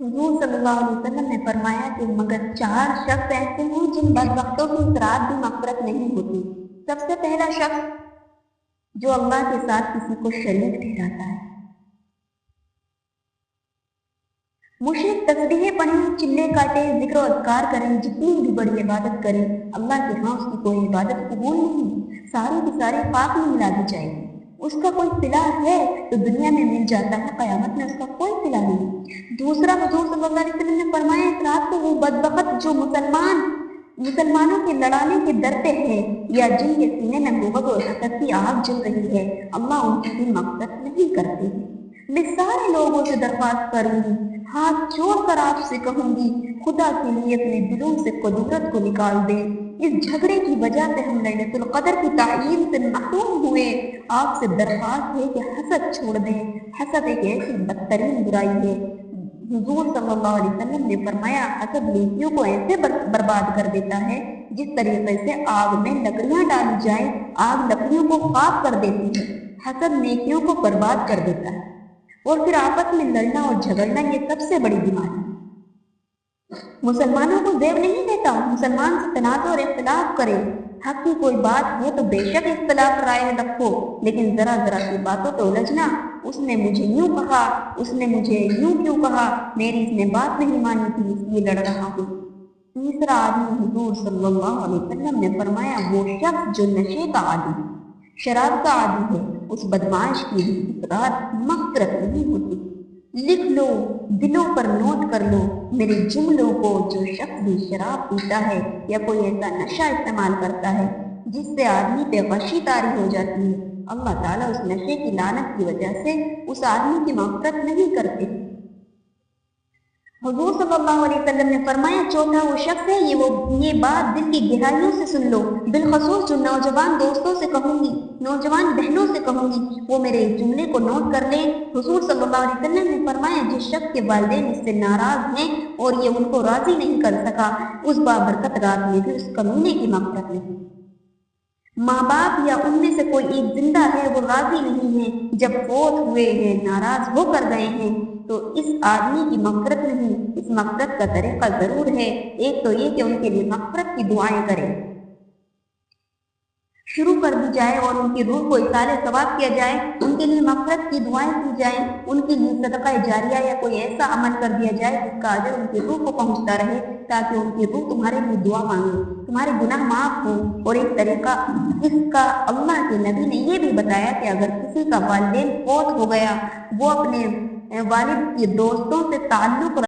حضور صلی اللہ علیہ وسلم نے فرمایا کہ مگر 4 شخص ایسے ہیں جن بدبختوں کی اس رات بھی مغفرت نہیں ہوتی۔ سب سے پہلا شخص جو اللہ کے ساتھ کسی کو شریک ٹھہراتا ہے۔ مشرک تسبیحیں پڑھیں، چلے کاٹے، ذکر و اذکار کریں، جتنی بھی بڑی عبادت کریں، اللہ کے ہاں اس کی کوئی عبادت قبول نہیں، ساری کی ساری پاک میں ملا دی جائے گی۔ اس کا کوئی صلہ ہے تو دنیا میں مل جاتا ہے، قیامت میں اس کا کوئی صلہ نہیں۔ دوسرا، حضور صلی اللہ علیہ وسلم نے فرمایا اس رات کو وہ بدبخت جو مسلمانوں کے لڑانے کے ڈرتے ہیں یا جن کے سینے میں محبت اور حسد کی آگ جل رہی ہے، اللہ ان کی بھی مغفرت نہیں کرتے۔ میں سارے لوگوں سے درخواست کروں گی، ہاتھ جوڑ کر آپ سے کہوں گی، خدا کے لیے اپنے دلوں سے قدورت کو نکال دیں۔ اس جھگڑے کی وجہ سے ہم لیلۃ القدر کی تعین سے محروم ہوئے۔ آپ سے درخواست ہے کہ حسد چھوڑ دیں۔ حسد ایک ایسی بدترین برائی ہے۔ حضور صلی اللہ علیہ وسلم نے فرمایا حسد نیکیوں کو ایسے برباد کر دیتا ہے جس طریقے سے آگ میں لکڑیاں ڈالی جائیں، آگ لکڑیوں کو خاک کر دیتی ہے۔ حسد نیکیوں کو برباد کر دیتا ہے، اور پھر آپس میں لڑنا اور جھگڑنا یہ سب سے بڑی بیماری ہے۔ مسلمانوں کو زیب نہیں دیتا مسلمان سے تنازع اور اختلاف کرے۔ حق کی کوئی بات ہے تو بے شک اختلاف رائے رکھو، لیکن ذرا ذرا سی باتوں پہ الجھنا، اس نے مجھے یوں کہا، اس نے مجھے یوں کیوں کہا، میری اس نے بات نہیں مانی تھی اس لیے لڑ رہا ہوں۔ تیسرا آدمی، حضور صلی اللہ علیہ وسلم نے فرمایا وہ شخص جو نشے کا عادی، شراب کا عادی ہے، اس بدمعاش کی بھی اس رات مغفرت نہیں ہوتی۔ لکھ لو، دلوں پر نوٹ کر لو میرے جملوں کو، جو شخص بھی شراب پیتا ہے یا کوئی ایسا نشہ استعمال کرتا ہے جس سے آدمی پہ غشی طاری ہو جاتی ہے، اللہ تعالیٰ اس نشے کی لعنت کی وجہ سے اس آدمی کی مغفرت نہیں کرتے۔ حضور صلی اللہ علیہ وسلم نے فرمایا چوتھا وہ شخص ہے، یہ بات دل کی گہرائیوں سے سن لو، بالخصوص جو نوجوان دوستوں سے کہوں گی، نوجوان بہنوں سے کہوں گی، وہ میرے اس جملے کو نوٹ کر لیں۔ حضور صلی اللہ علیہ وسلم نے فرمایا جس شخص کے والدین اس سے ناراض ہیں اور یہ ان کو راضی نہیں کر سکا، اس بابرکت رات میں بھی اس کمینے کی مغفرت نہیں۔ ماں باپ یا ان میں سے کوئی ایک زندہ ہے، وہ راضی نہیں ہے، جب فوت ہوئے ہیں، ناراض ہو کر گئے ہیں، تو اس آدمی کی مغفرت نہیں۔ اس مغفرت کا طریقہ ضرور ہے، ایک تو یہ کہ ان کے لیے مغفرت کی دعائیں کریں، شروع کر دی جائے اور ان کی روح کو اصالِ ثواب کیا جائے، ان کے لیے مغفرت کی دعائیں کی جائیں، ان کے لیے صدقہ جاریہ یا کوئی ایسا عمل کر دیا جائے جس کا اجر ان کی روح کو پہنچتا رہے، تاکہ ان کی روح تمہارے لیے دعا مانگے، تمہارے گناہ معاف ہو۔ اور ایک طریقہ اس کا اللہ کے نبی نے یہ بھی بتایا کہ اگر کسی کا والدین فوت ہو گیا، وہ اپنے والد کے دوستوں سے تعلق